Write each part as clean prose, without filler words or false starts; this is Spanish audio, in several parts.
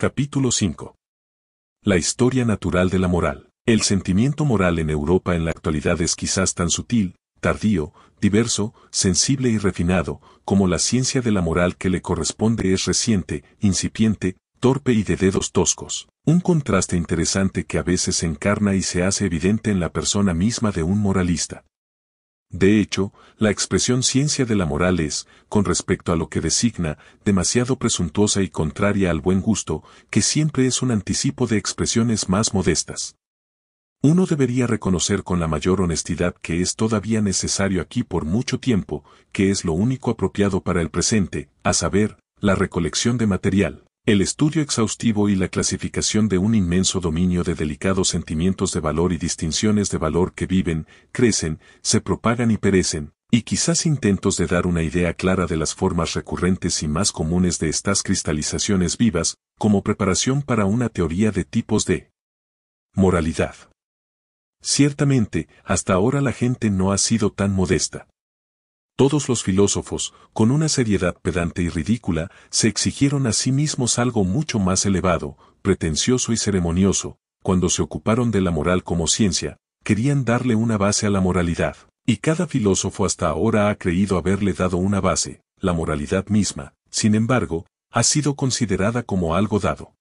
Capítulo 5. La historia natural de la moral. El sentimiento moral en Europa en la actualidad es quizás tan sutil, tardío, diverso, sensible y refinado, como la ciencia de la moral que le corresponde es reciente, incipiente, torpe y de dedos toscos. Un contraste interesante que a veces se encarna y se hace evidente en la persona misma de un moralista. De hecho, la expresión ciencia de la moral es, con respecto a lo que designa, demasiado presuntuosa y contraria al buen gusto, que siempre es un anticipo de expresiones más modestas. Uno debería reconocer con la mayor honestidad que es todavía necesario aquí por mucho tiempo, que es lo único apropiado para el presente, a saber, la recolección de material, el estudio exhaustivo y la clasificación de un inmenso dominio de delicados sentimientos de valor y distinciones de valor que viven, crecen, se propagan y perecen, y quizás intentos de dar una idea clara de las formas recurrentes y más comunes de estas cristalizaciones vivas, como preparación para una teoría de tipos de moralidad. Ciertamente, hasta ahora la gente no ha sido tan modesta. Todos los filósofos, con una seriedad pedante y ridícula, se exigieron a sí mismos algo mucho más elevado, pretencioso y ceremonioso, cuando se ocuparon de la moral como ciencia, querían darle una base a la moralidad, y cada filósofo hasta ahora ha creído haberle dado una base, la moralidad misma, sin embargo, ha sido considerada como algo dado.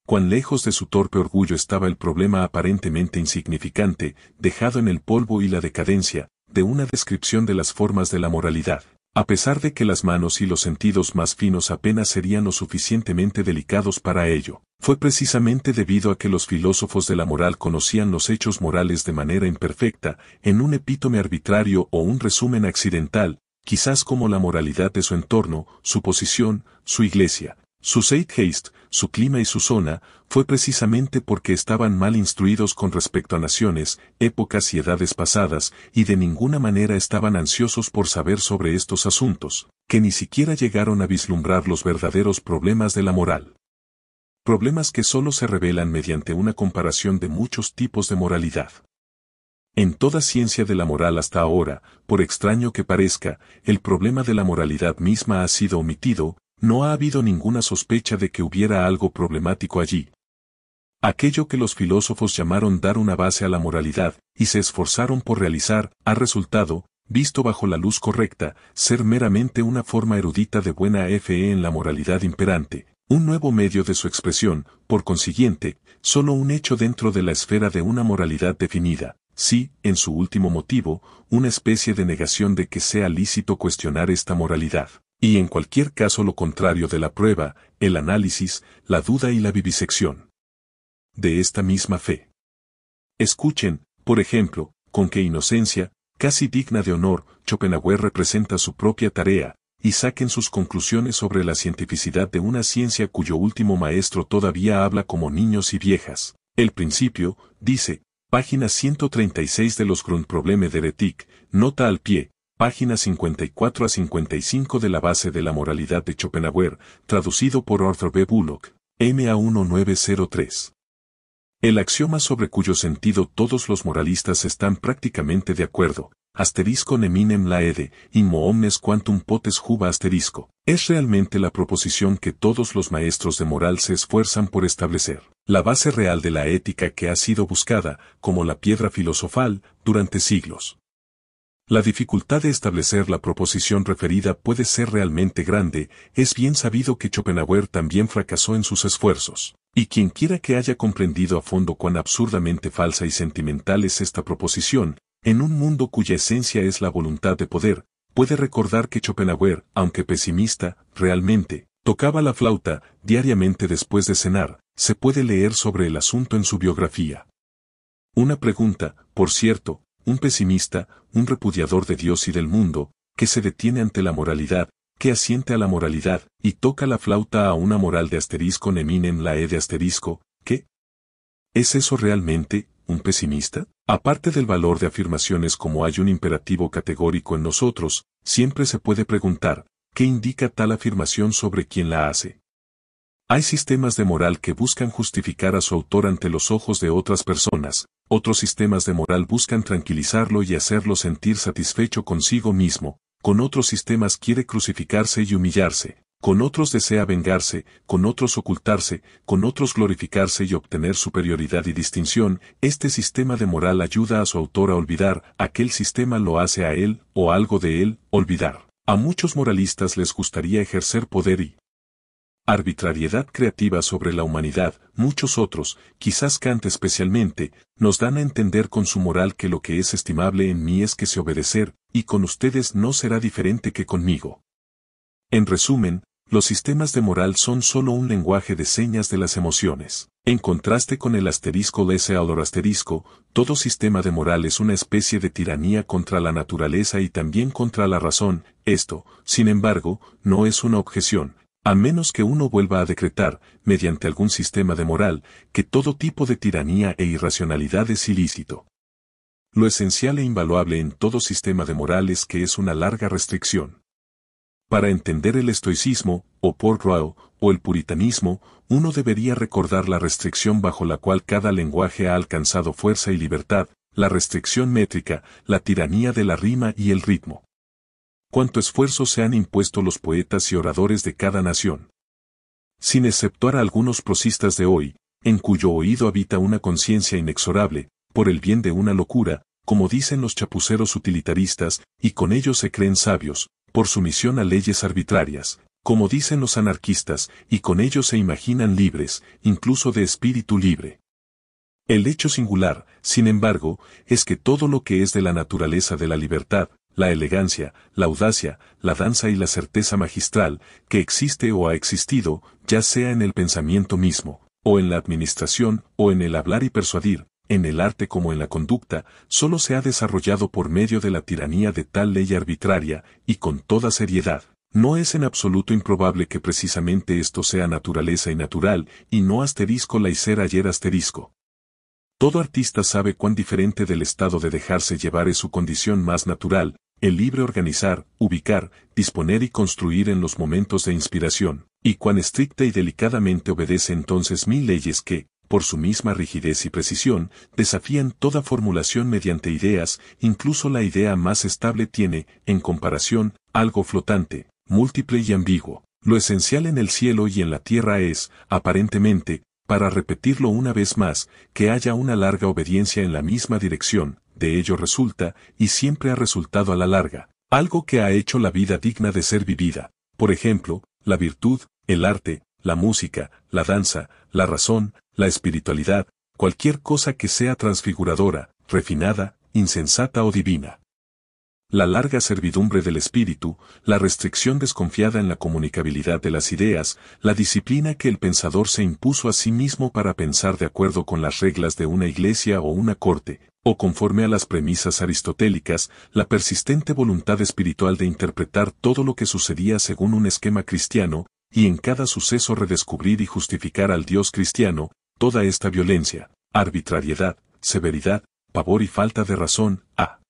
Cuán lejos de su torpe orgullo estaba el problema aparentemente insignificante, dejado en el polvo y la decadencia, de una descripción de las formas de la moralidad, a pesar de que las manos y los sentidos más finos apenas serían lo suficientemente delicados para ello. Fue precisamente debido a que los filósofos de la moral conocían los hechos morales de manera imperfecta, en un epítome arbitrario o un resumen accidental, quizás como la moralidad de su entorno, su posición, su iglesia, su zeitgeist, su clima y su zona, fue precisamente porque estaban mal instruidos con respecto a naciones, épocas y edades pasadas, y de ninguna manera estaban ansiosos por saber sobre estos asuntos, que ni siquiera llegaron a vislumbrar los verdaderos problemas de la moral. Problemas que solo se revelan mediante una comparación de muchos tipos de moralidad. En toda ciencia de la moral hasta ahora, por extraño que parezca, el problema de la moralidad misma ha sido omitido. No ha habido ninguna sospecha de que hubiera algo problemático allí. Aquello que los filósofos llamaron dar una base a la moralidad, y se esforzaron por realizar, ha resultado, visto bajo la luz correcta, ser meramente una forma erudita de buena fe en la moralidad imperante, un nuevo medio de su expresión, por consiguiente, solo un hecho dentro de la esfera de una moralidad definida, sí, en su último motivo, una especie de negación de que sea lícito cuestionar esta moralidad. Y en cualquier caso lo contrario de la prueba, el análisis, la duda y la vivisección de esta misma fe. Escuchen, por ejemplo, con qué inocencia, casi digna de honor, Schopenhauer representa su propia tarea, y saquen sus conclusiones sobre la cientificidad de una ciencia cuyo último maestro todavía habla como niños y viejas. El principio, dice, página 136 de los Grundprobleme der Ethik, nota al pie. Páginas 54 a 55 de la base de la moralidad de Schopenhauer, traducido por Arthur B. Bullock, MA 1903. El axioma sobre cuyo sentido todos los moralistas están prácticamente de acuerdo, asterisco neminem laede, immo omnes quantum potes juba asterisco, es realmente la proposición que todos los maestros de moral se esfuerzan por establecer, la base real de la ética que ha sido buscada, como la piedra filosofal, durante siglos. La dificultad de establecer la proposición referida puede ser realmente grande, es bien sabido que Schopenhauer también fracasó en sus esfuerzos, y quienquiera que haya comprendido a fondo cuán absurdamente falsa y sentimental es esta proposición, en un mundo cuya esencia es la voluntad de poder, puede recordar que Schopenhauer, aunque pesimista, realmente, tocaba la flauta, diariamente después de cenar, se puede leer sobre el asunto en su biografía. Una pregunta, por cierto, un pesimista, un repudiador de Dios y del mundo, que se detiene ante la moralidad, que asiente a la moralidad, y toca la flauta a una moral de asterisco neminem lae de asterisco, ¿qué? ¿Es eso realmente, un pesimista? Aparte del valor de afirmaciones como hay un imperativo categórico en nosotros, siempre se puede preguntar, ¿qué indica tal afirmación sobre quien la hace? Hay sistemas de moral que buscan justificar a su autor ante los ojos de otras personas, otros sistemas de moral buscan tranquilizarlo y hacerlo sentir satisfecho consigo mismo, con otros sistemas quiere crucificarse y humillarse, Con otros desea vengarse, con otros ocultarse, con otros glorificarse y obtener superioridad y distinción. Este sistema de moral ayuda a su autor a olvidar, aquel sistema lo hace a él, o algo de él, olvidar. A muchos moralistas les gustaría ejercer poder y arbitrariedad creativa sobre la humanidad. Muchos otros, quizás Kant especialmente, nos dan a entender con su moral que lo que es estimable en mí es que se obedecer, y con ustedes no será diferente que conmigo. En resumen, los sistemas de moral son solo un lenguaje de señas de las emociones. En contraste con el asterisco lesseador asterisco, todo sistema de moral es una especie de tiranía contra la naturaleza y también contra la razón. Esto, sin embargo, no es una objeción, a menos que uno vuelva a decretar, mediante algún sistema de moral, que todo tipo de tiranía e irracionalidad es ilícito. Lo esencial e invaluable en todo sistema de moral es que es una larga restricción. Para entender el estoicismo, o Port Royal, o el puritanismo, uno debería recordar la restricción bajo la cual cada lenguaje ha alcanzado fuerza y libertad, la restricción métrica, la tiranía de la rima y el ritmo. Cuánto esfuerzo se han impuesto los poetas y oradores de cada nación. Sin exceptuar a algunos prosistas de hoy, en cuyo oído habita una conciencia inexorable, por el bien de una locura, como dicen los chapuceros utilitaristas, y con ello se creen sabios, por sumisión a leyes arbitrarias, como dicen los anarquistas, y con ello se imaginan libres, incluso de espíritu libre. El hecho singular, sin embargo, es que todo lo que es de la naturaleza de la libertad, la elegancia, la audacia, la danza y la certeza magistral, que existe o ha existido, ya sea en el pensamiento mismo, o en la administración, o en el hablar y persuadir, en el arte como en la conducta, solo se ha desarrollado por medio de la tiranía de tal ley arbitraria, y con toda seriedad. No es en absoluto improbable que precisamente esto sea naturaleza y natural, y no asterisco laicer ayer asterisco. Todo artista sabe cuán diferente del estado de dejarse llevar es su condición más natural, el libre organizar, ubicar, disponer y construir en los momentos de inspiración, y cuán estricta y delicadamente obedece entonces mil leyes que, por su misma rigidez y precisión, desafían toda formulación mediante ideas. Incluso la idea más estable tiene, en comparación, algo flotante, múltiple y ambiguo. Lo esencial en el cielo y en la tierra es, aparentemente, para repetirlo una vez más, que haya una larga obediencia en la misma dirección. De ello resulta, y siempre ha resultado a la larga, algo que ha hecho la vida digna de ser vivida. Por ejemplo, la virtud, el arte, la música, la danza, la razón, la espiritualidad, cualquier cosa que sea transfiguradora, refinada, insensata o divina. La larga servidumbre del espíritu, la restricción desconfiada en la comunicabilidad de las ideas, la disciplina que el pensador se impuso a sí mismo para pensar de acuerdo con las reglas de una iglesia o una corte, o conforme a las premisas aristotélicas, la persistente voluntad espiritual de interpretar todo lo que sucedía según un esquema cristiano, y en cada suceso redescubrir y justificar al Dios cristiano. Toda esta violencia, arbitrariedad, severidad, pavor y falta de razón, ha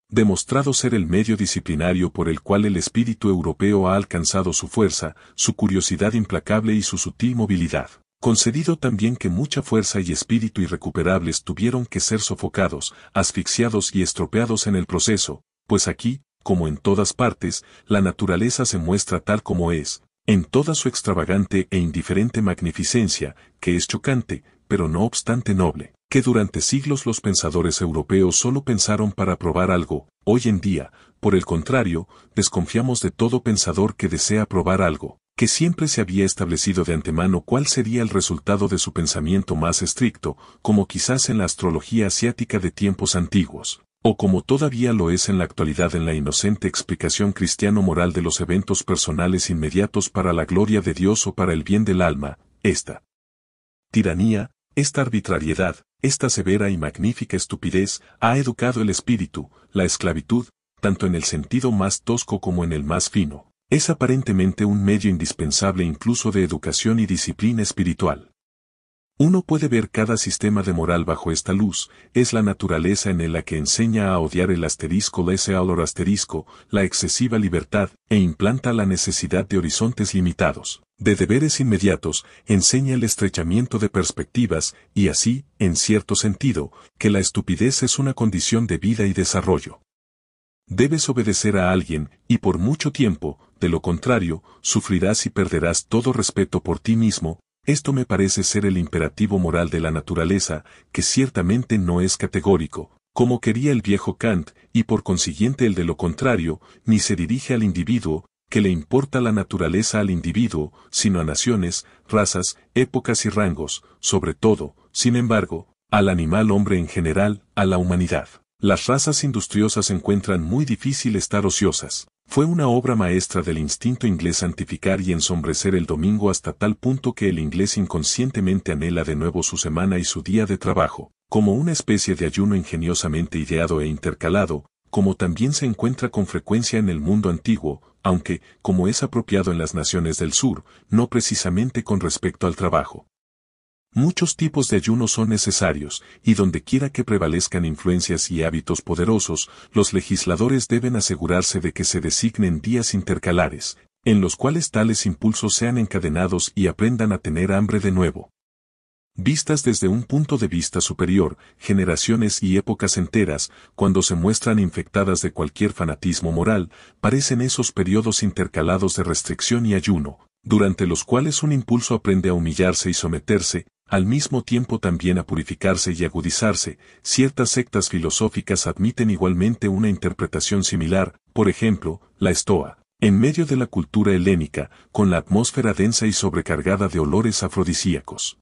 demostrado ser el medio disciplinario por el cual el espíritu europeo ha alcanzado su fuerza, su curiosidad implacable y su sutil movilidad. Concedido también que mucha fuerza y espíritu irrecuperables tuvieron que ser sofocados, asfixiados y estropeados en el proceso, pues aquí, como en todas partes, la naturaleza se muestra tal como es, en toda su extravagante e indiferente magnificencia, que es chocante, pero no obstante noble, que durante siglos los pensadores europeos solo pensaron para probar algo. Hoy en día, por el contrario, desconfiamos de todo pensador que desea probar algo, que siempre se había establecido de antemano cuál sería el resultado de su pensamiento más estricto, como quizás en la astrología asiática de tiempos antiguos, o como todavía lo es en la actualidad en la inocente explicación cristiano-moral de los eventos personales inmediatos para la gloria de Dios o para el bien del alma. Esta tiranía, esta arbitrariedad, esta severa y magnífica estupidez, ha educado el espíritu. La esclavitud, tanto en el sentido más tosco como en el más fino, es aparentemente un medio indispensable incluso de educación y disciplina espiritual. Uno puede ver cada sistema de moral bajo esta luz. Es la naturaleza en la que enseña a odiar el asterisco lesseador asterisco, la excesiva libertad, e implanta la necesidad de horizontes limitados, de deberes inmediatos, enseña el estrechamiento de perspectivas, y así, en cierto sentido, que la estupidez es una condición de vida y desarrollo. Debes obedecer a alguien, y por mucho tiempo, de lo contrario, sufrirás y perderás todo respeto por ti mismo. Esto me parece ser el imperativo moral de la naturaleza, que ciertamente no es categórico, como quería el viejo Kant, y por consiguiente el de lo contrario, ni se dirige al individuo, que le importa la naturaleza al individuo, sino a naciones, razas, épocas y rangos, sobre todo, sin embargo, al animal hombre en general, a la humanidad. Las razas industriosas encuentran muy difícil estar ociosas. Fue una obra maestra del instinto inglés santificar y ensombrecer el domingo hasta tal punto que el inglés inconscientemente anhela de nuevo su semana y su día de trabajo, como una especie de ayuno ingeniosamente ideado e intercalado, como también se encuentra con frecuencia en el mundo antiguo, aunque, como es apropiado en las naciones del sur, no precisamente con respecto al trabajo. Muchos tipos de ayuno son necesarios, y donde quiera que prevalezcan influencias y hábitos poderosos, los legisladores deben asegurarse de que se designen días intercalares, en los cuales tales impulsos sean encadenados y aprendan a tener hambre de nuevo. Vistas desde un punto de vista superior, generaciones y épocas enteras, cuando se muestran infectadas de cualquier fanatismo moral, parecen esos periodos intercalados de restricción y ayuno, durante los cuales un impulso aprende a humillarse y someterse, al mismo tiempo también a purificarse y agudizarse. Ciertas sectas filosóficas admiten igualmente una interpretación similar, por ejemplo, la Estoa, en medio de la cultura helénica, con la atmósfera densa y sobrecargada de olores afrodisíacos.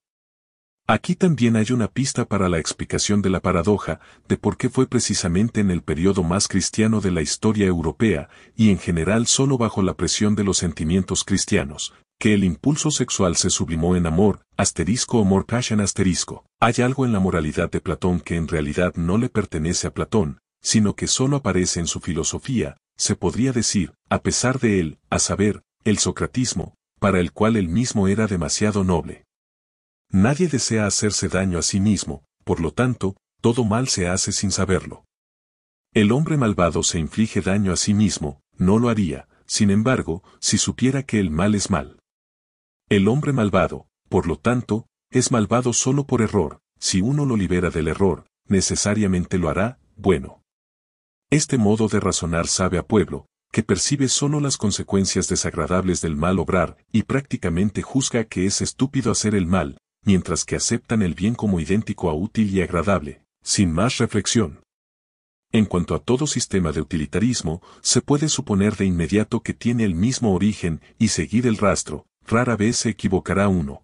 Aquí también hay una pista para la explicación de la paradoja, de por qué fue precisamente en el periodo más cristiano de la historia europea, y en general solo bajo la presión de los sentimientos cristianos, que el impulso sexual se sublimó en amor, o more passion *. Hay algo en la moralidad de Platón que en realidad no le pertenece a Platón, sino que solo aparece en su filosofía, se podría decir, a pesar de él, a saber, el socratismo, para el cual él mismo era demasiado noble. Nadie desea hacerse daño a sí mismo, por lo tanto, todo mal se hace sin saberlo. El hombre malvado se inflige daño a sí mismo, no lo haría, sin embargo, si supiera que el mal es mal. El hombre malvado, por lo tanto, es malvado solo por error. Si uno lo libera del error, necesariamente lo hará bueno. Este modo de razonar sabe a pueblo, que percibe solo las consecuencias desagradables del mal obrar y prácticamente juzga que es estúpido hacer el mal, mientras que aceptan el bien como idéntico a útil y agradable, sin más reflexión. En cuanto a todo sistema de utilitarismo, se puede suponer de inmediato que tiene el mismo origen y seguir el rastro, rara vez se equivocará uno.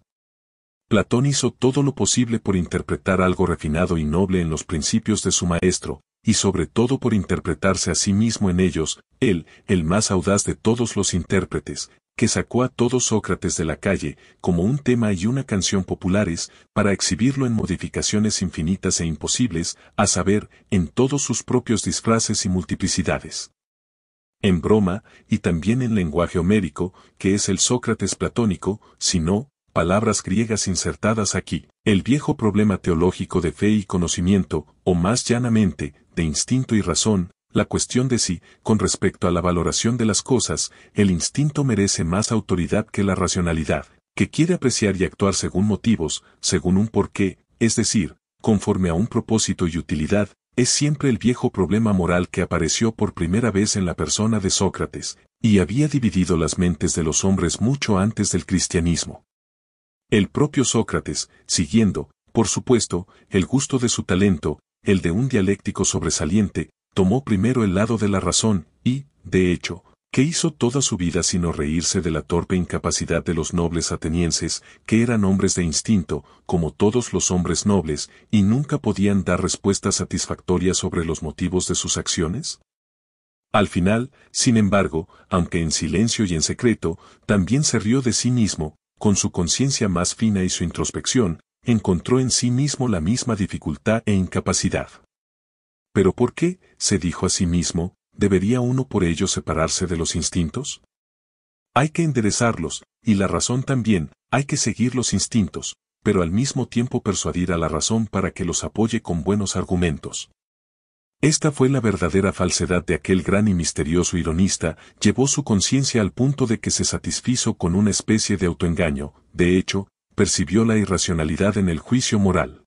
Platón hizo todo lo posible por interpretar algo refinado y noble en los principios de su maestro, y sobre todo por interpretarse a sí mismo en ellos, él, el más audaz de todos los intérpretes, que sacó a todo Sócrates de la calle, como un tema y una canción populares, para exhibirlo en modificaciones infinitas e imposibles, a saber, en todos sus propios disfraces y multiplicidades. En broma, y también en lenguaje homérico, que es el Sócrates platónico, sino, palabras griegas insertadas aquí, el viejo problema teológico de fe y conocimiento, o más llanamente, de instinto y razón, la cuestión de si, con respecto a la valoración de las cosas, el instinto merece más autoridad que la racionalidad, que quiere apreciar y actuar según motivos, según un porqué, es decir, conforme a un propósito y utilidad, es siempre el viejo problema moral que apareció por primera vez en la persona de Sócrates, y había dividido las mentes de los hombres mucho antes del cristianismo. El propio Sócrates, siguiendo, por supuesto, el gusto de su talento, el de un dialéctico sobresaliente, tomó primero el lado de la razón, y, de hecho, ¿qué hizo toda su vida sino reírse de la torpe incapacidad de los nobles atenienses, que eran hombres de instinto, como todos los hombres nobles, y nunca podían dar respuestas satisfactorias sobre los motivos de sus acciones? Al final, sin embargo, aunque en silencio y en secreto, también se rió de sí mismo, con su conciencia más fina y su introspección, encontró en sí mismo la misma dificultad e incapacidad. ¿Pero por qué, se dijo a sí mismo, debería uno por ello separarse de los instintos? Hay que enderezarlos, y la razón también, hay que seguir los instintos, pero al mismo tiempo persuadir a la razón para que los apoye con buenos argumentos. Esta fue la verdadera falsedad de aquel gran y misterioso ironista, llevó su conciencia al punto de que se satisfizo con una especie de autoengaño, de hecho, percibió la irracionalidad en el juicio moral.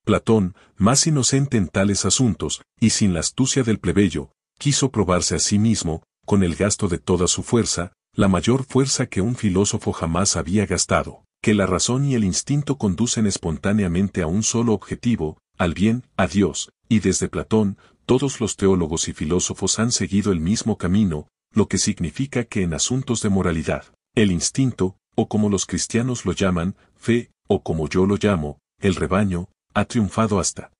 Platón, más inocente en tales asuntos, y sin la astucia del plebeyo, quiso probarse a sí mismo, con el gasto de toda su fuerza, la mayor fuerza que un filósofo jamás había gastado, que la razón y el instinto conducen espontáneamente a un solo objetivo, al bien, a Dios, y desde Platón, todos los teólogos y filósofos han seguido el mismo camino, lo que significa que en asuntos de moralidad, el instinto, o como los cristianos lo llaman, fe, o como yo lo llamo, el rebaño, ha triunfado hasta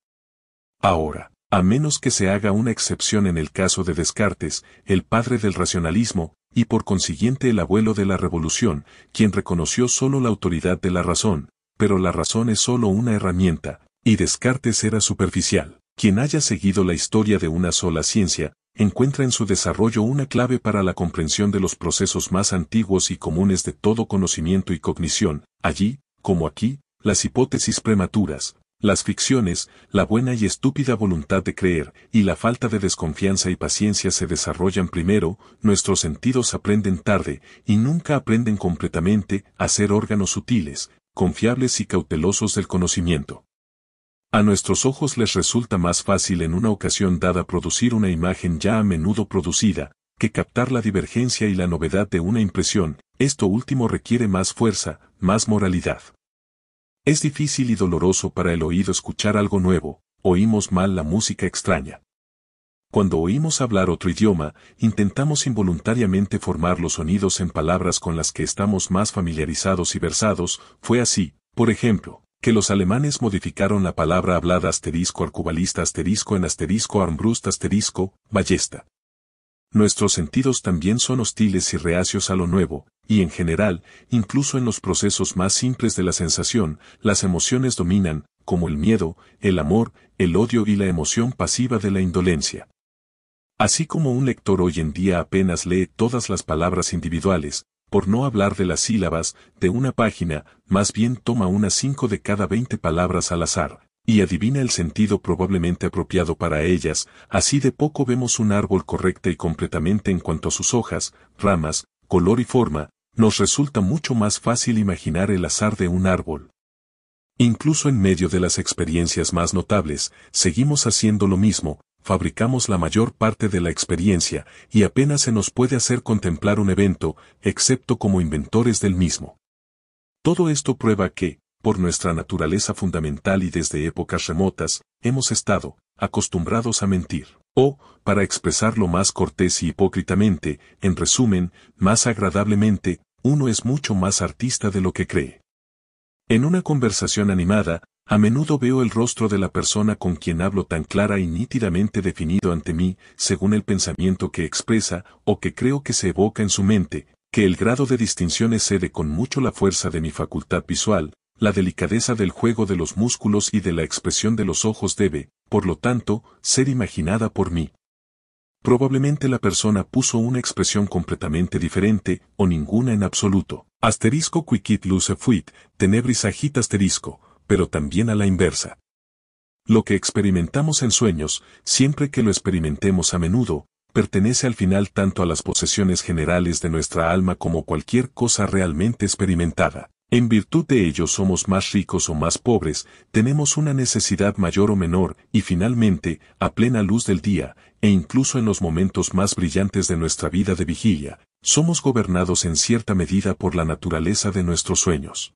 ahora, a menos que se haga una excepción en el caso de Descartes, el padre del racionalismo, y por consiguiente el abuelo de la revolución, quien reconoció solo la autoridad de la razón, pero la razón es solo una herramienta, y Descartes era superficial. Quien haya seguido la historia de una sola ciencia, encuentra en su desarrollo una clave para la comprensión de los procesos más antiguos y comunes de todo conocimiento y cognición. Allí, como aquí, las hipótesis prematuras, las ficciones, la buena y estúpida voluntad de creer, y la falta de desconfianza y paciencia se desarrollan primero, nuestros sentidos aprenden tarde, y nunca aprenden completamente a ser órganos sutiles, confiables y cautelosos del conocimiento. A nuestros ojos les resulta más fácil en una ocasión dada producir una imagen ya a menudo producida, que captar la divergencia y la novedad de una impresión. Esto último requiere más fuerza, más moralidad. Es difícil y doloroso para el oído escuchar algo nuevo, oímos mal la música extraña. Cuando oímos hablar otro idioma, intentamos involuntariamente formar los sonidos en palabras con las que estamos más familiarizados y versados. Fue así, por ejemplo, que los alemanes modificaron la palabra hablada *arcubalista* en *armbrust* ballesta. Nuestros sentidos también son hostiles y reacios a lo nuevo, y en general, incluso en los procesos más simples de la sensación, las emociones dominan, como el miedo, el amor, el odio y la emoción pasiva de la indolencia. Así como un lector hoy en día apenas lee todas las palabras individuales, por no hablar de las sílabas, de una página, más bien toma unas 5 de cada 20 palabras al azar, y adivina el sentido probablemente apropiado para ellas, así de poco vemos un árbol correcta y completamente en cuanto a sus hojas, ramas, color y forma, nos resulta mucho más fácil imaginar el azar de un árbol. Incluso en medio de las experiencias más notables, seguimos haciendo lo mismo, fabricamos la mayor parte de la experiencia, y apenas se nos puede hacer contemplar un evento, excepto como inventores del mismo. Todo esto prueba que, por nuestra naturaleza fundamental y desde épocas remotas, hemos estado acostumbrados a mentir. O, para expresarlo más cortés y hipócritamente, en resumen, más agradablemente, uno es mucho más artista de lo que cree. En una conversación animada, a menudo veo el rostro de la persona con quien hablo tan clara y nítidamente definido ante mí, según el pensamiento que expresa, o que creo que se evoca en su mente, que el grado de distinción excede con mucho la fuerza de mi facultad visual, la delicadeza del juego de los músculos y de la expresión de los ojos debe, por lo tanto, ser imaginada por mí. Probablemente la persona puso una expresión completamente diferente, o ninguna en absoluto. Quicit luce fuit, tenebris agit *, pero también a la inversa. Lo que experimentamos en sueños, siempre que lo experimentemos a menudo, pertenece al final tanto a las posesiones generales de nuestra alma como cualquier cosa realmente experimentada. En virtud de ello somos más ricos o más pobres, tenemos una necesidad mayor o menor, y finalmente, a plena luz del día, e incluso en los momentos más brillantes de nuestra vida de vigilia, somos gobernados en cierta medida por la naturaleza de nuestros sueños.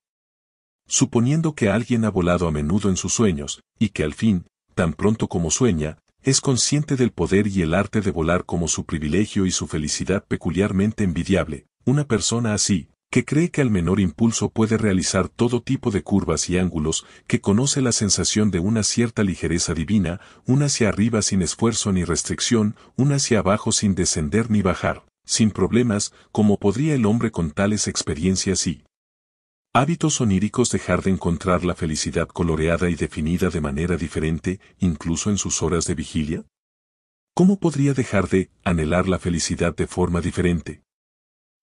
Suponiendo que alguien ha volado a menudo en sus sueños, y que al fin, tan pronto como sueña, es consciente del poder y el arte de volar como su privilegio y su felicidad peculiarmente envidiable, una persona así, que cree que al menor impulso puede realizar todo tipo de curvas y ángulos, que conoce la sensación de una cierta ligereza divina, una hacia arriba sin esfuerzo ni restricción, una hacia abajo sin descender ni bajar, sin problemas, como podría el hombre con tales experiencias y hábitos oníricos dejar de encontrar la felicidad coloreada y definida de manera diferente, incluso en sus horas de vigilia? ¿Cómo podría dejar de anhelar la felicidad de forma diferente?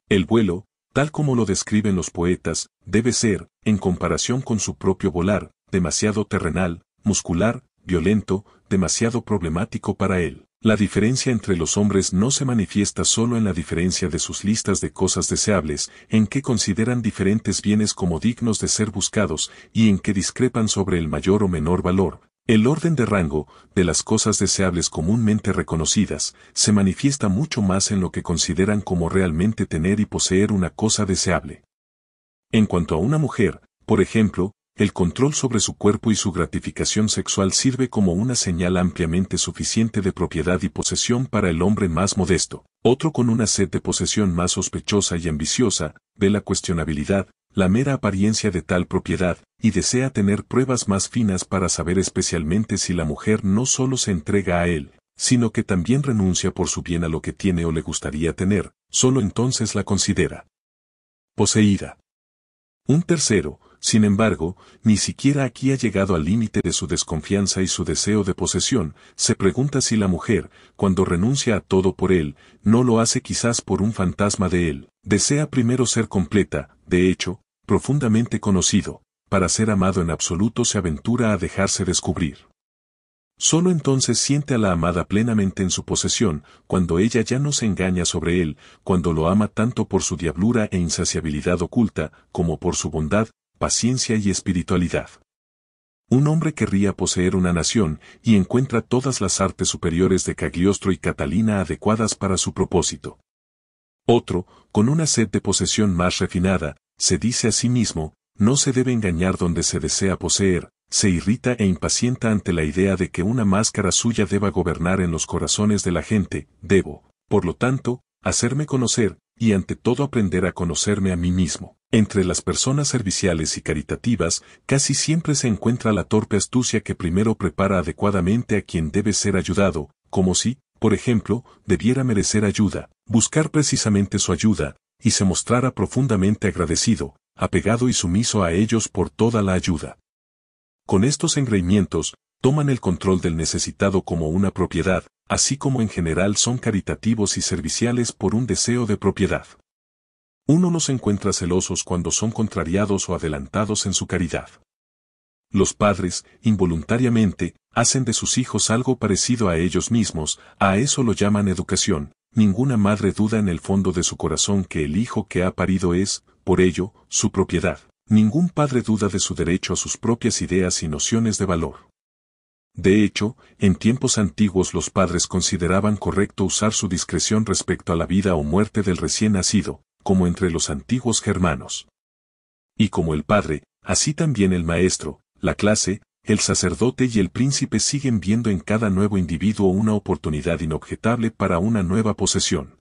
El vuelo, tal como lo describen los poetas, debe ser, en comparación con su propio volar, demasiado terrenal, muscular, violento, demasiado problemático para él. La diferencia entre los hombres no se manifiesta solo en la diferencia de sus listas de cosas deseables, en que consideran diferentes bienes como dignos de ser buscados, y en que discrepan sobre el mayor o menor valor, El orden de rango de las cosas deseables comúnmente reconocidas se manifiesta mucho más en lo que consideran como realmente tener y poseer una cosa deseable. En cuanto a una mujer, por ejemplo, el control sobre su cuerpo y su gratificación sexual sirve como una señal ampliamente suficiente de propiedad y posesión para el hombre más modesto. Otro con una sed de posesión más sospechosa y ambiciosa, ve la cuestionabilidad, la mera apariencia de tal propiedad, y desea tener pruebas más finas para saber especialmente si la mujer no solo se entrega a él, sino que también renuncia por su bien a lo que tiene o le gustaría tener, solo entonces la considera poseída. Un tercero, sin embargo, ni siquiera aquí ha llegado al límite de su desconfianza y su deseo de posesión, se pregunta si la mujer, cuando renuncia a todo por él, no lo hace quizás por un fantasma de él. Desea primero ser completa, de hecho, profundamente conocido, para ser amado en absoluto se aventura a dejarse descubrir. Solo entonces siente a la amada plenamente en su posesión, cuando ella ya no se engaña sobre él, cuando lo ama tanto por su diablura e insaciabilidad oculta, como por su bondad, paciencia y espiritualidad. Un hombre querría poseer una nación, y encuentra todas las artes superiores de Cagliostro y Catalina adecuadas para su propósito. Otro, con una sed de posesión más refinada, se dice a sí mismo, no se debe engañar donde se desea poseer, se irrita e impacienta ante la idea de que una máscara suya deba gobernar en los corazones de la gente, debo, por lo tanto, hacerme conocer, y ante todo aprender a conocerme a mí mismo. Entre las personas serviciales y caritativas, casi siempre se encuentra la torpe astucia que primero prepara adecuadamente a quien debe ser ayudado, como si, por ejemplo, debiera merecer ayuda, buscar precisamente su ayuda, y se mostrara profundamente agradecido, apegado y sumiso a ellos por toda la ayuda. Con estos engreimientos, toman el control del necesitado como una propiedad, así como en general son caritativos y serviciales por un deseo de propiedad. Uno los encuentra celosos cuando son contrariados o adelantados en su caridad. Los padres, involuntariamente, hacen de sus hijos algo parecido a ellos mismos, a eso lo llaman educación. Ninguna madre duda en el fondo de su corazón que el hijo que ha parido es, por ello, su propiedad. Ningún padre duda de su derecho a sus propias ideas y nociones de valor. De hecho, en tiempos antiguos los padres consideraban correcto usar su discreción respecto a la vida o muerte del recién nacido, como entre los antiguos germanos. Y como el padre, así también el maestro, la clase, el sacerdote y el príncipe siguen viendo en cada nuevo individuo una oportunidad inobjetable para una nueva posesión.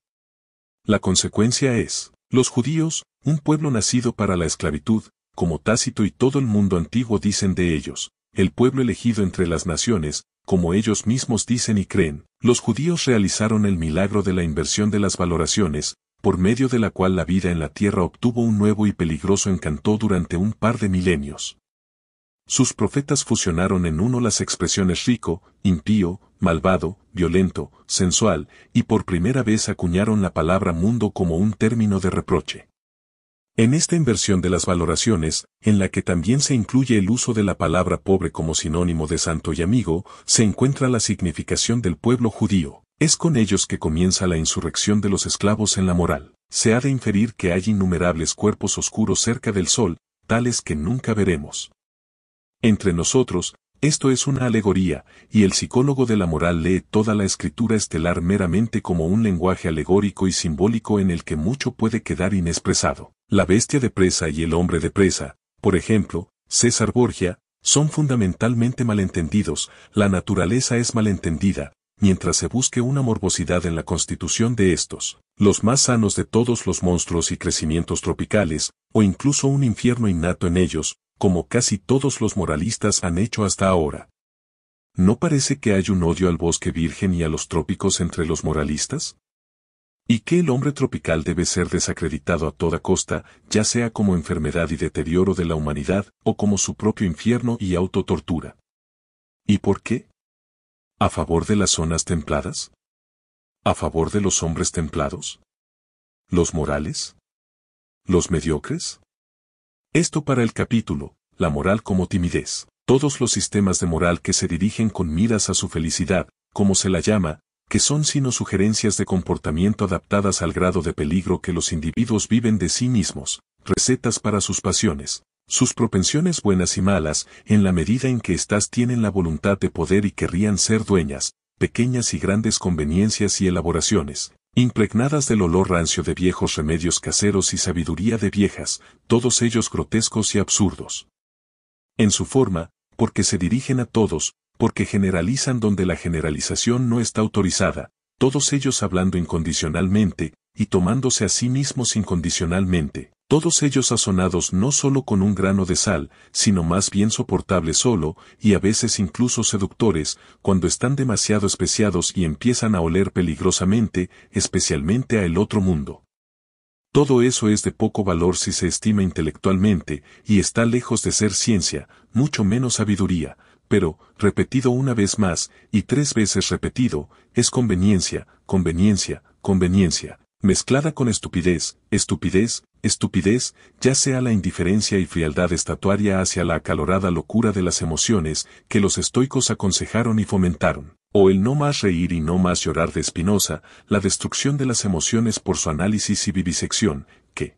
La consecuencia es, los judíos, un pueblo nacido para la esclavitud, como Tácito y todo el mundo antiguo dicen de ellos, el pueblo elegido entre las naciones, como ellos mismos dicen y creen, los judíos realizaron el milagro de la inversión de las valoraciones, por medio de la cual la vida en la tierra obtuvo un nuevo y peligroso encanto durante un par de milenios. Sus profetas fusionaron en uno las expresiones rico, impío, malvado, violento, sensual, y por primera vez acuñaron la palabra mundo como un término de reproche. En esta inversión de las valoraciones, en la que también se incluye el uso de la palabra pobre como sinónimo de santo y amigo, se encuentra la significación del pueblo judío. Es con ellos que comienza la insurrección de los esclavos en la moral. Se ha de inferir que hay innumerables cuerpos oscuros cerca del sol, tales que nunca veremos. Entre nosotros, esto es una alegoría, y el psicólogo de la moral lee toda la escritura estelar meramente como un lenguaje alegórico y simbólico en el que mucho puede quedar inexpresado. La bestia de presa y el hombre de presa, por ejemplo, César Borgia, son fundamentalmente malentendidos, la naturaleza es malentendida, mientras se busque una morbosidad en la constitución de estos, los más sanos de todos los monstruos y crecimientos tropicales, o incluso un infierno innato en ellos, como casi todos los moralistas han hecho hasta ahora. ¿No parece que hay un odio al bosque virgen y a los trópicos entre los moralistas? ¿Y que el hombre tropical debe ser desacreditado a toda costa, ya sea como enfermedad y deterioro de la humanidad, o como su propio infierno y autotortura? ¿Y por qué? ¿A favor de las zonas templadas? ¿A favor de los hombres templados? ¿Los morales? ¿Los mediocres? Esto para el capítulo, la moral como timidez. Todos los sistemas de moral que se dirigen con miras a su felicidad, como se la llama, que son sino sugerencias de comportamiento adaptadas al grado de peligro que los individuos viven de sí mismos, recetas para sus pasiones. Sus propensiones buenas y malas, en la medida en que éstas tienen la voluntad de poder y querrían ser dueñas, pequeñas y grandes conveniencias y elaboraciones, impregnadas del olor rancio de viejos remedios caseros y sabiduría de viejas, todos ellos grotescos y absurdos. En su forma, porque se dirigen a todos, porque generalizan donde la generalización no está autorizada, todos ellos hablando incondicionalmente, y tomándose a sí mismos incondicionalmente. Todos ellos sazonados no solo con un grano de sal, sino más bien soportables solo, y a veces incluso seductores, cuando están demasiado especiados y empiezan a oler peligrosamente, especialmente a el otro mundo. Todo eso es de poco valor si se estima intelectualmente, y está lejos de ser ciencia, mucho menos sabiduría, pero, repetido una vez más, y 3 veces repetido, es conveniencia, conveniencia, conveniencia, mezclada con estupidez, estupidez, estupidez, ya sea la indiferencia y frialdad estatuaria hacia la acalorada locura de las emociones que los estoicos aconsejaron y fomentaron, o el no más reír y no más llorar de Spinoza, la destrucción de las emociones por su análisis y vivisección, que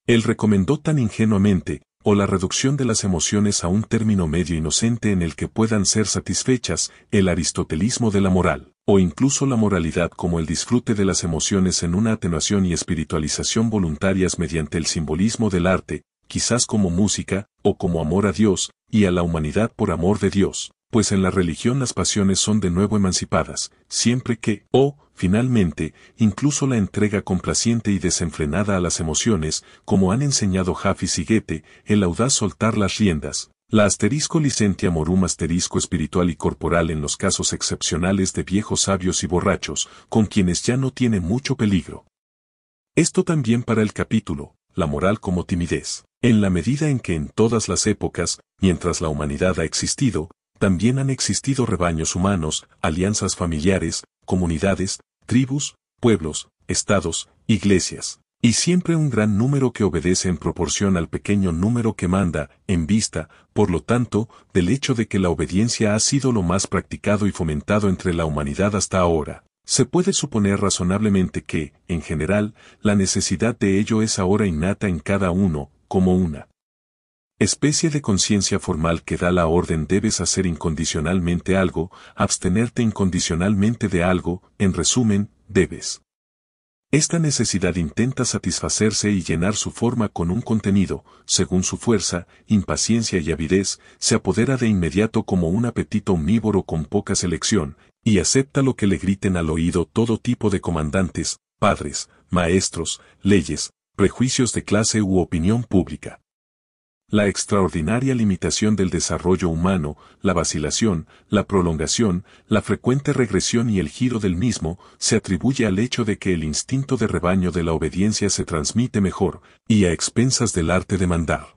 él recomendó tan ingenuamente, o la reducción de las emociones a un término medio inocente en el que puedan ser satisfechas, el aristotelismo de la moral, o incluso la moralidad como el disfrute de las emociones en una atenuación y espiritualización voluntarias mediante el simbolismo del arte, quizás como música, o como amor a Dios, y a la humanidad por amor de Dios, pues en la religión las pasiones son de nuevo emancipadas, siempre que, finalmente, incluso la entrega complaciente y desenfrenada a las emociones, como han enseñado Hafiz y Goethe, el audaz soltar las riendas, la asterisco licentia morum asterisco espiritual y corporal en los casos excepcionales de viejos sabios y borrachos, con quienes ya no tiene mucho peligro. Esto también para el capítulo, la moral como timidez, en la medida en que en todas las épocas, mientras la humanidad ha existido, también han existido rebaños humanos, alianzas familiares, comunidades, tribus, pueblos, estados, iglesias, y siempre un gran número que obedece en proporción al pequeño número que manda, en vista, por lo tanto, del hecho de que la obediencia ha sido lo más practicado y fomentado entre la humanidad hasta ahora. Se puede suponer razonablemente que, en general, la necesidad de ello es ahora innata en cada uno, como una especie de conciencia formal que da la orden debes hacer incondicionalmente algo, abstenerte incondicionalmente de algo, en resumen, debes. Esta necesidad intenta satisfacerse y llenar su forma con un contenido, según su fuerza, impaciencia y avidez, se apodera de inmediato como un apetito omnívoro con poca selección, y acepta lo que le griten al oído todo tipo de comandantes, padres, maestros, leyes, prejuicios de clase u opinión pública. La extraordinaria limitación del desarrollo humano, la vacilación, la prolongación, la frecuente regresión y el giro del mismo, se atribuye al hecho de que el instinto de rebaño de la obediencia se transmite mejor, y a expensas del arte de mandar.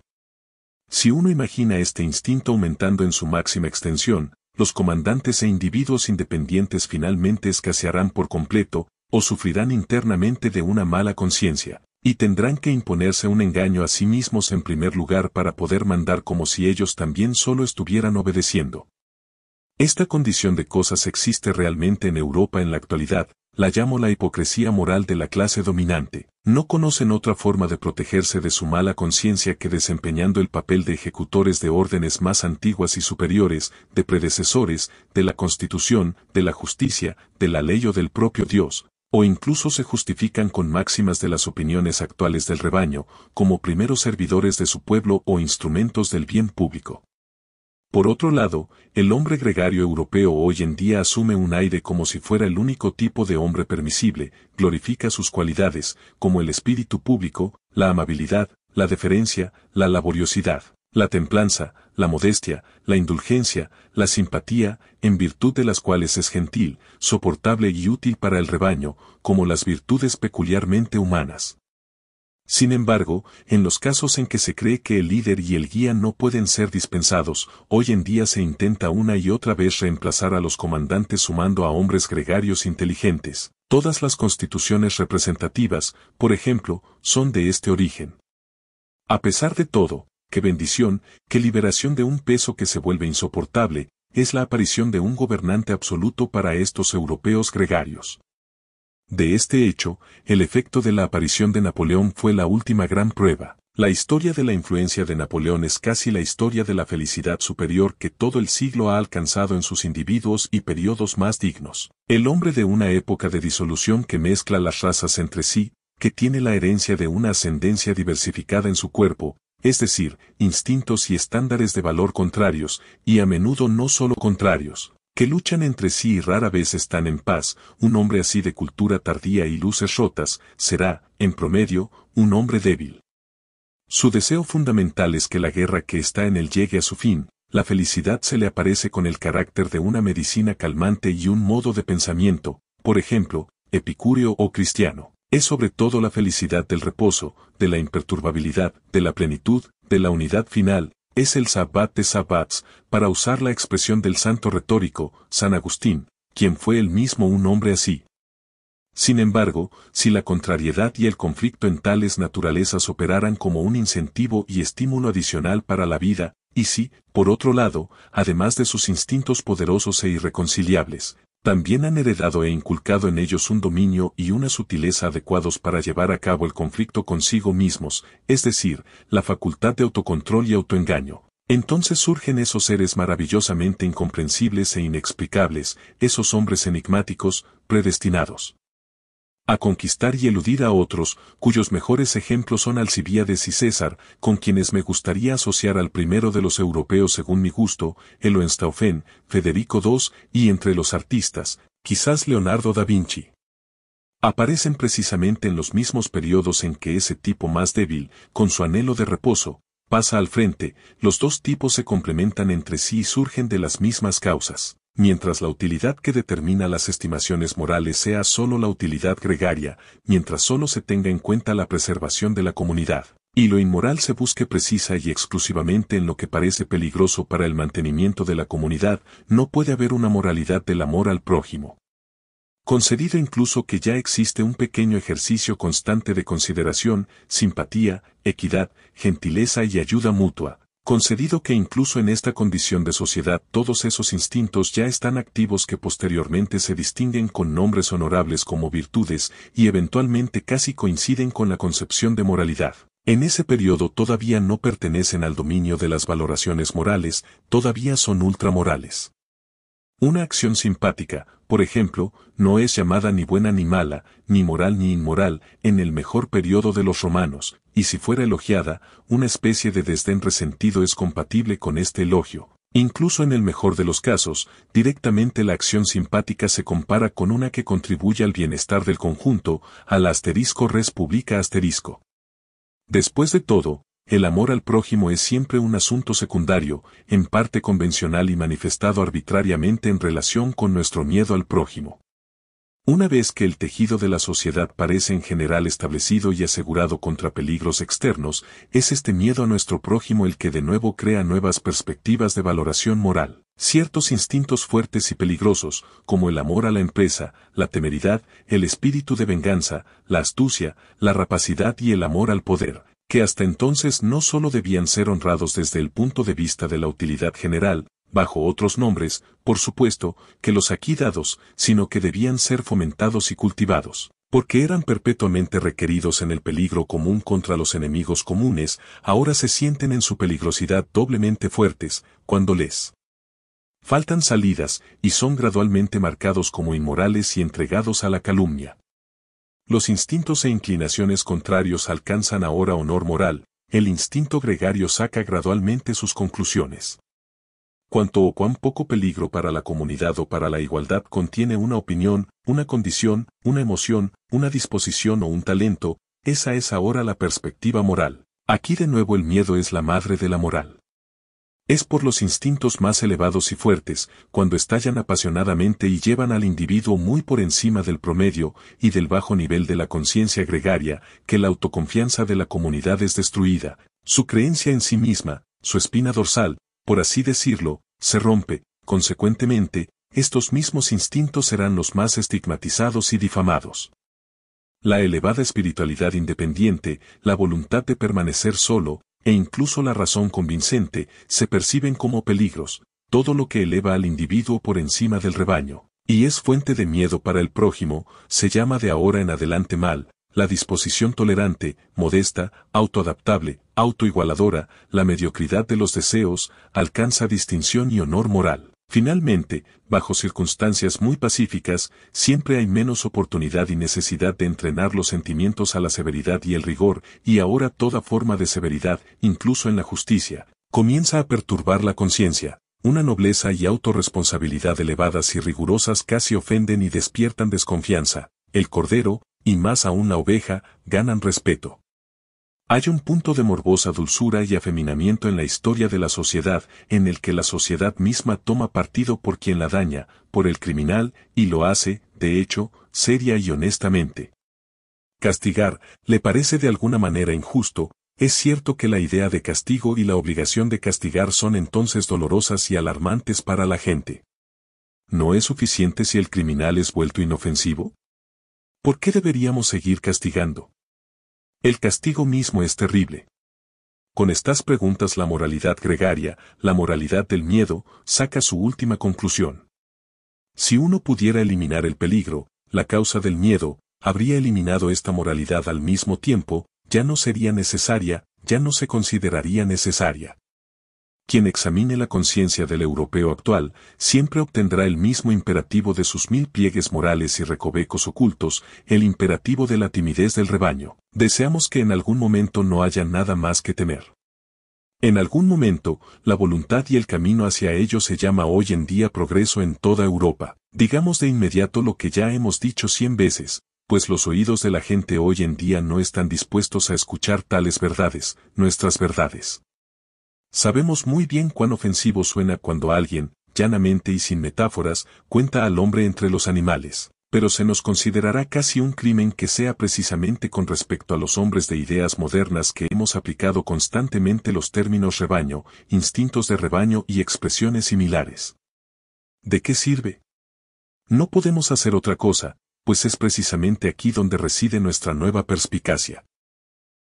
Si uno imagina este instinto aumentando en su máxima extensión, los comandantes e individuos independientes finalmente escasearán por completo, o sufrirán internamente de una mala conciencia. Y tendrán que imponerse un engaño a sí mismos en primer lugar para poder mandar como si ellos también solo estuvieran obedeciendo. Esta condición de cosas existe realmente en Europa en la actualidad, la llamo la hipocresía moral de la clase dominante. No conocen otra forma de protegerse de su mala conciencia que desempeñando el papel de ejecutores de órdenes más antiguas y superiores, de predecesores, de la Constitución, de la justicia, de la ley o del propio Dios. O incluso se justifican con máximas de las opiniones actuales del rebaño, como primeros servidores de su pueblo o instrumentos del bien público. Por otro lado, el hombre gregario europeo hoy en día asume un aire como si fuera el único tipo de hombre permisible, glorifica sus cualidades, como el espíritu público, la amabilidad, la deferencia, la laboriosidad, la templanza, la modestia, la indulgencia, la simpatía, en virtud de las cuales es gentil, soportable y útil para el rebaño, como las virtudes peculiarmente humanas. Sin embargo, en los casos en que se cree que el líder y el guía no pueden ser dispensados, hoy en día se intenta una y otra vez reemplazar a los comandantes sumando a hombres gregarios inteligentes. Todas las constituciones representativas, por ejemplo, son de este origen. A pesar de todo, qué bendición, qué liberación de un peso que se vuelve insoportable, es la aparición de un gobernante absoluto para estos europeos gregarios. De este hecho, el efecto de la aparición de Napoleón fue la última gran prueba. La historia de la influencia de Napoleón es casi la historia de la felicidad superior que todo el siglo ha alcanzado en sus individuos y periodos más dignos. El hombre de una época de disolución que mezcla las razas entre sí, que tiene la herencia de una ascendencia diversificada en su cuerpo, es decir, instintos y estándares de valor contrarios, y a menudo no solo contrarios, que luchan entre sí y rara vez están en paz. Un hombre así de cultura tardía y luces rotas, será, en promedio, un hombre débil. Su deseo fundamental es que la guerra que está en él llegue a su fin. La felicidad se le aparece con el carácter de una medicina calmante y un modo de pensamiento, por ejemplo, epicúreo o cristiano. Es sobre todo la felicidad del reposo, de la imperturbabilidad, de la plenitud, de la unidad final. Es el sabbat de sabbats, para usar la expresión del santo retórico, San Agustín, quien fue él mismo un hombre así. Sin embargo, si la contrariedad y el conflicto en tales naturalezas operaran como un incentivo y estímulo adicional para la vida, y si, por otro lado, además de sus instintos poderosos e irreconciliables, también han heredado e inculcado en ellos un dominio y una sutileza adecuados para llevar a cabo el conflicto consigo mismos, es decir, la facultad de autocontrol y autoengaño, entonces surgen esos seres maravillosamente incomprensibles e inexplicables, esos hombres enigmáticos, predestinados a conquistar y eludir a otros, cuyos mejores ejemplos son Alcibíades y César, con quienes me gustaría asociar al primero de los europeos según mi gusto, el Hohenstaufen, Federico II, y entre los artistas, quizás Leonardo da Vinci. Aparecen precisamente en los mismos periodos en que ese tipo más débil, con su anhelo de reposo, pasa al frente. Los dos tipos se complementan entre sí y surgen de las mismas causas. Mientras la utilidad que determina las estimaciones morales sea solo la utilidad gregaria, mientras solo se tenga en cuenta la preservación de la comunidad, y lo inmoral se busque precisa y exclusivamente en lo que parece peligroso para el mantenimiento de la comunidad, no puede haber una moralidad del amor al prójimo. Concedido incluso que ya existe un pequeño ejercicio constante de consideración, simpatía, equidad, gentileza y ayuda mutua. Concedido que incluso en esta condición de sociedad todos esos instintos ya están activos que posteriormente se distinguen con nombres honorables como virtudes y eventualmente casi coinciden con la concepción de moralidad. En ese periodo todavía no pertenecen al dominio de las valoraciones morales, todavía son ultramorales. Una acción simpática, por ejemplo, no es llamada ni buena ni mala, ni moral ni inmoral, en el mejor periodo de los romanos, y si fuera elogiada, una especie de desdén resentido es compatible con este elogio. Incluso en el mejor de los casos, directamente la acción simpática se compara con una que contribuye al bienestar del conjunto, al asterisco res publica asterisco. Después de todo, el amor al prójimo es siempre un asunto secundario, en parte convencional y manifestado arbitrariamente en relación con nuestro miedo al prójimo. Una vez que el tejido de la sociedad parece en general establecido y asegurado contra peligros externos, es este miedo a nuestro prójimo el que de nuevo crea nuevas perspectivas de valoración moral. Ciertos instintos fuertes y peligrosos, como el amor a la empresa, la temeridad, el espíritu de venganza, la astucia, la rapacidad y el amor al poder, que hasta entonces no solo debían ser honrados desde el punto de vista de la utilidad general, bajo otros nombres, por supuesto, que los aquí dados, sino que debían ser fomentados y cultivados, porque eran perpetuamente requeridos en el peligro común contra los enemigos comunes, ahora se sienten en su peligrosidad doblemente fuertes, cuando les faltan salidas, y son gradualmente marcados como inmorales y entregados a la calumnia. Los instintos e inclinaciones contrarios alcanzan ahora honor moral, el instinto gregario saca gradualmente sus conclusiones. Cuánto o cuán poco peligro para la comunidad o para la igualdad contiene una opinión, una condición, una emoción, una disposición o un talento, esa es ahora la perspectiva moral. Aquí de nuevo el miedo es la madre de la moral. Es por los instintos más elevados y fuertes, cuando estallan apasionadamente y llevan al individuo muy por encima del promedio y del bajo nivel de la conciencia gregaria, que la autoconfianza de la comunidad es destruida, su creencia en sí misma, su espina dorsal, por así decirlo, se rompe. Consecuentemente, estos mismos instintos serán los más estigmatizados y difamados. La elevada espiritualidad independiente, la voluntad de permanecer solo, e incluso la razón convincente, se perciben como peligros, todo lo que eleva al individuo por encima del rebaño, y es fuente de miedo para el prójimo, se llama de ahora en adelante mal. La disposición tolerante, modesta, autoadaptable, autoigualadora, la mediocridad de los deseos, alcanza distinción y honor moral. Finalmente, bajo circunstancias muy pacíficas, siempre hay menos oportunidad y necesidad de entrenar los sentimientos a la severidad y el rigor, y ahora toda forma de severidad, incluso en la justicia, comienza a perturbar la conciencia. Una nobleza y autorresponsabilidad elevadas y rigurosas casi ofenden y despiertan desconfianza. El cordero, y más aún la oveja, ganan respeto. Hay un punto de morbosa dulzura y afeminamiento en la historia de la sociedad, en el que la sociedad misma toma partido por quien la daña, por el criminal, y lo hace, de hecho, seria y honestamente. Castigar, le parece de alguna manera injusto. Es cierto que la idea de castigo y la obligación de castigar son entonces dolorosas y alarmantes para la gente. ¿No es suficiente si el criminal es vuelto inofensivo? ¿Por qué deberíamos seguir castigando? El castigo mismo es terrible. Con estas preguntas la moralidad gregaria, la moralidad del miedo, saca su última conclusión. Si uno pudiera eliminar el peligro, la causa del miedo, habría eliminado esta moralidad al mismo tiempo, ya no sería necesaria, ya no se consideraría necesaria. Quien examine la conciencia del europeo actual, siempre obtendrá el mismo imperativo de sus 1000 pliegues morales y recovecos ocultos, el imperativo de la timidez del rebaño. Deseamos que en algún momento no haya nada más que temer. En algún momento, la voluntad y el camino hacia ello se llama hoy en día progreso en toda Europa. Digamos de inmediato lo que ya hemos dicho 100 veces, pues los oídos de la gente hoy en día no están dispuestos a escuchar tales verdades, nuestras verdades. Sabemos muy bien cuán ofensivo suena cuando alguien, llanamente y sin metáforas, cuenta al hombre entre los animales, pero se nos considerará casi un crimen que sea precisamente con respecto a los hombres de ideas modernas que hemos aplicado constantemente los términos rebaño, instintos de rebaño y expresiones similares. ¿De qué sirve? No podemos hacer otra cosa, pues es precisamente aquí donde reside nuestra nueva perspicacia.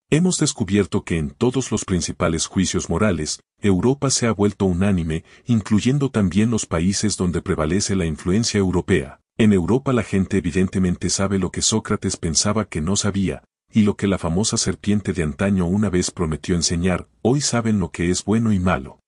Hemos descubierto que en todos los principales juicios morales, Europa se ha vuelto unánime, incluyendo también los países donde prevalece la influencia europea. En Europa la gente evidentemente sabe lo que Sócrates pensaba que no sabía, y lo que la famosa serpiente de antaño una vez prometió enseñar, hoy saben lo que es bueno y malo.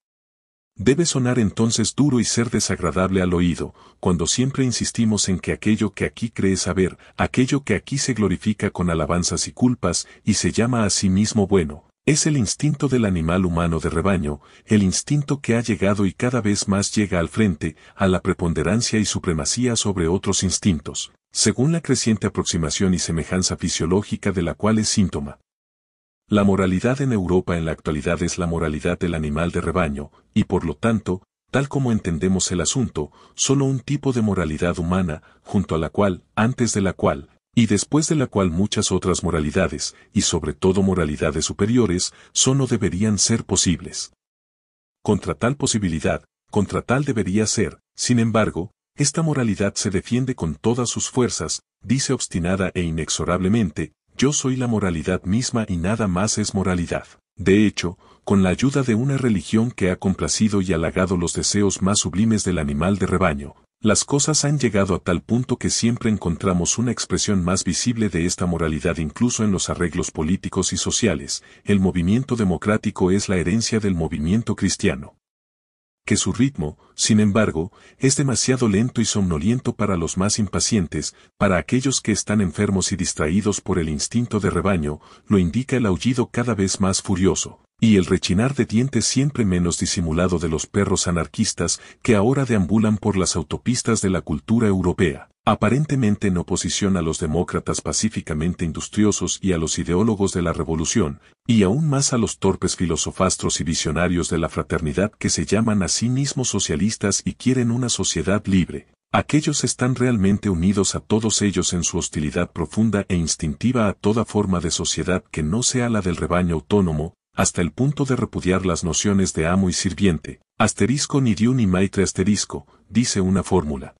Debe sonar entonces duro y ser desagradable al oído, cuando siempre insistimos en que aquello que aquí cree saber, aquello que aquí se glorifica con alabanzas y culpas, y se llama a sí mismo bueno, es el instinto del animal humano de rebaño, el instinto que ha llegado y cada vez más llega al frente, a la preponderancia y supremacía sobre otros instintos, según la creciente aproximación y semejanza fisiológica de la cual es síntoma. La moralidad en Europa en la actualidad es la moralidad del animal de rebaño, y por lo tanto, tal como entendemos el asunto, solo un tipo de moralidad humana, junto a la cual, antes de la cual, y después de la cual muchas otras moralidades, y sobre todo moralidades superiores, son o deberían ser posibles. Contra tal posibilidad, contra tal debería ser, sin embargo, esta moralidad se defiende con todas sus fuerzas, dice obstinada e inexorablemente, yo soy la moralidad misma y nada más es moralidad. De hecho, con la ayuda de una religión que ha complacido y halagado los deseos más sublimes del animal de rebaño, las cosas han llegado a tal punto que siempre encontramos una expresión más visible de esta moralidad incluso en los arreglos políticos y sociales. El movimiento democrático es la herencia del movimiento cristiano. Que su ritmo, sin embargo, es demasiado lento y somnoliento para los más impacientes, para aquellos que están enfermos y distraídos por el instinto de rebaño, lo indica el aullido cada vez más furioso, y el rechinar de dientes siempre menos disimulado de los perros anarquistas que ahora deambulan por las autopistas de la cultura europea, aparentemente en oposición a los demócratas pacíficamente industriosos y a los ideólogos de la revolución, y aún más a los torpes filosofastros y visionarios de la fraternidad que se llaman a sí mismos socialistas y quieren una sociedad libre. Aquellos están realmente unidos a todos ellos en su hostilidad profunda e instintiva a toda forma de sociedad que no sea la del rebaño autónomo, hasta el punto de repudiar las nociones de amo y sirviente, asterisco ni diu ni maitre asterisco, dice una fórmula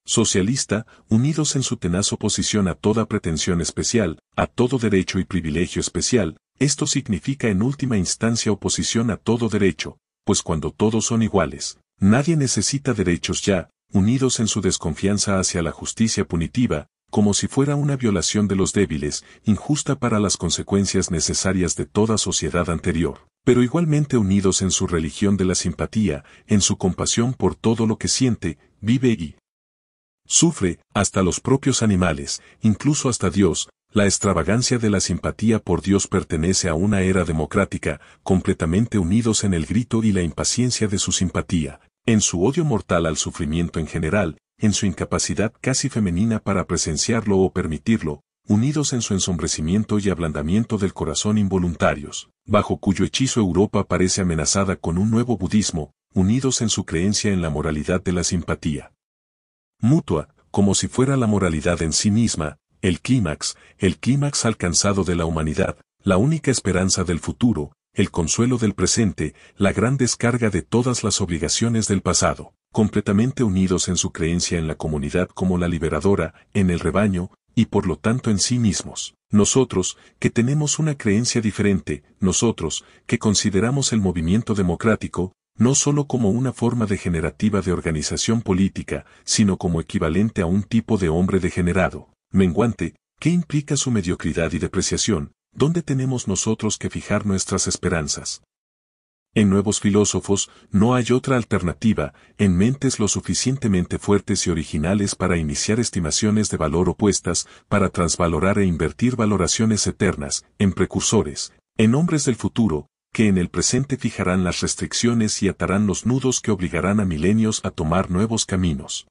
socialista, unidos en su tenaz oposición a toda pretensión especial, a todo derecho y privilegio especial. Esto significa en última instancia oposición a todo derecho, pues cuando todos son iguales, nadie necesita derechos ya, unidos en su desconfianza hacia la justicia punitiva, como si fuera una violación de los débiles, injusta para las consecuencias necesarias de toda sociedad anterior, pero igualmente unidos en su religión de la simpatía, en su compasión por todo lo que siente, vive y sufre, hasta los propios animales, incluso hasta Dios. La extravagancia de la simpatía por Dios pertenece a una era democrática, completamente unidos en el grito y la impaciencia de su simpatía, en su odio mortal al sufrimiento en general, en su incapacidad casi femenina para presenciarlo o permitirlo, unidos en su ensombrecimiento y ablandamiento del corazón involuntarios, bajo cuyo hechizo Europa parece amenazada con un nuevo budismo, unidos en su creencia en la moralidad de la simpatía mutua, como si fuera la moralidad en sí misma, el clímax alcanzado de la humanidad, la única esperanza del futuro, el consuelo del presente, la gran descarga de todas las obligaciones del pasado, completamente unidos en su creencia en la comunidad como la liberadora, en el rebaño, y por lo tanto en sí mismos. Nosotros, que tenemos una creencia diferente, nosotros, que consideramos el movimiento democrático, no solo como una forma degenerativa de organización política, sino como equivalente a un tipo de hombre degenerado, menguante, que implica su mediocridad y depreciación, ¿dónde tenemos nosotros que fijar nuestras esperanzas? En nuevos filósofos no hay otra alternativa, en mentes lo suficientemente fuertes y originales para iniciar estimaciones de valor opuestas, para transvalorar e invertir valoraciones eternas, en precursores, en hombres del futuro, que en el presente fijarán las restricciones y atarán los nudos que obligarán a milenios a tomar nuevos caminos.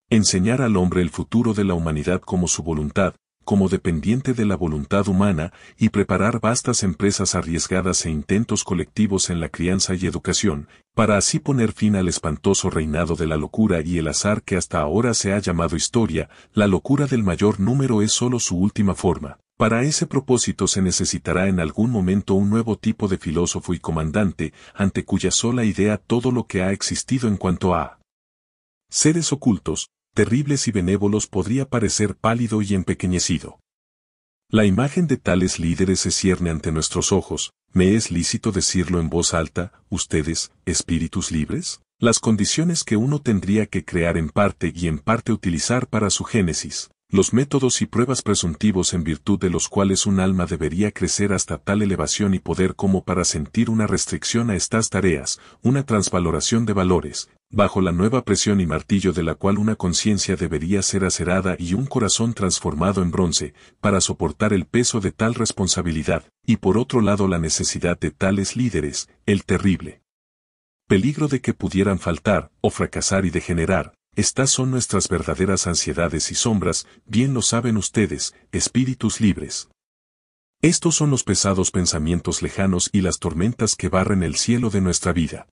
Enseñar al hombre el futuro de la humanidad como su voluntad, como dependiente de la voluntad humana, y preparar vastas empresas arriesgadas e intentos colectivos en la crianza y educación, para así poner fin al espantoso reinado de la locura y el azar que hasta ahora se ha llamado historia. La locura del mayor número es solo su última forma. Para ese propósito se necesitará en algún momento un nuevo tipo de filósofo y comandante, ante cuya sola idea todo lo que ha existido en cuanto a seres ocultos, terribles y benévolos podría parecer pálido y empequeñecido. La imagen de tales líderes se cierne ante nuestros ojos. ¿Me es lícito decirlo en voz alta, ustedes, espíritus libres? Las condiciones que uno tendría que crear en parte y en parte utilizar para su génesis, los métodos y pruebas presuntivos en virtud de los cuales un alma debería crecer hasta tal elevación y poder como para sentir una restricción a estas tareas, una transvaloración de valores, bajo la nueva presión y martillo de la cual una conciencia debería ser acerada y un corazón transformado en bronce, para soportar el peso de tal responsabilidad, y por otro lado la necesidad de tales líderes, el terrible peligro de que pudieran faltar, o fracasar y degenerar. Estas son nuestras verdaderas ansiedades y sombras, bien lo saben ustedes, espíritus libres. Estos son los pesados pensamientos lejanos y las tormentas que barren el cielo de nuestra vida.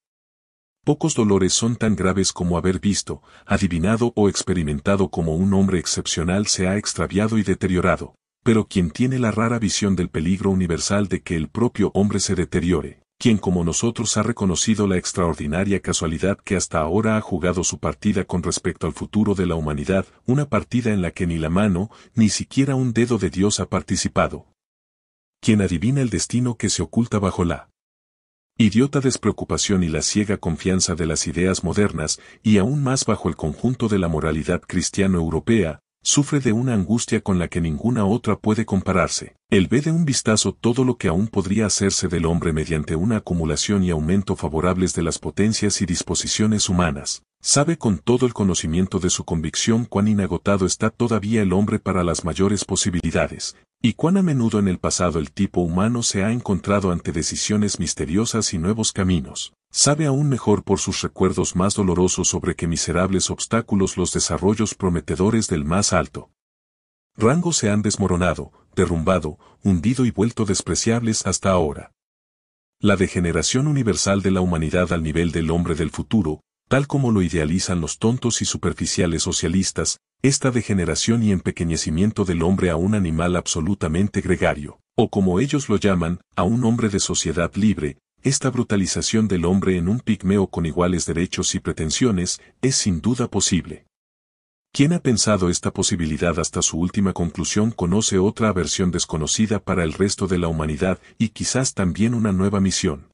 Pocos dolores son tan graves como haber visto, adivinado o experimentado como un hombre excepcional se ha extraviado y deteriorado, pero quien tiene la rara visión del peligro universal de que el propio hombre se deteriore, quien como nosotros ha reconocido la extraordinaria casualidad que hasta ahora ha jugado su partida con respecto al futuro de la humanidad, una partida en la que ni la mano, ni siquiera un dedo de Dios ha participado. Quien adivina el destino que se oculta bajo la idiota despreocupación y la ciega confianza de las ideas modernas, y aún más bajo el conjunto de la moralidad cristiano-europea, sufre de una angustia con la que ninguna otra puede compararse. Él ve de un vistazo todo lo que aún podría hacerse del hombre mediante una acumulación y aumento favorables de las potencias y disposiciones humanas. Sabe con todo el conocimiento de su convicción cuán inagotado está todavía el hombre para las mayores posibilidades, y cuán a menudo en el pasado el tipo humano se ha encontrado ante decisiones misteriosas y nuevos caminos. Sabe aún mejor por sus recuerdos más dolorosos sobre qué miserables obstáculos los desarrollos prometedores del más alto rango se han desmoronado, derrumbado, hundido y vuelto despreciables hasta ahora. La degeneración universal de la humanidad al nivel del hombre del futuro, tal como lo idealizan los tontos y superficiales socialistas, esta degeneración y empequeñecimiento del hombre a un animal absolutamente gregario, o como ellos lo llaman, a un hombre de sociedad libre, esta brutalización del hombre en un pigmeo con iguales derechos y pretensiones, es sin duda posible. Quien ha pensado esta posibilidad hasta su última conclusión conoce otra aversión desconocida para el resto de la humanidad y quizás también una nueva misión.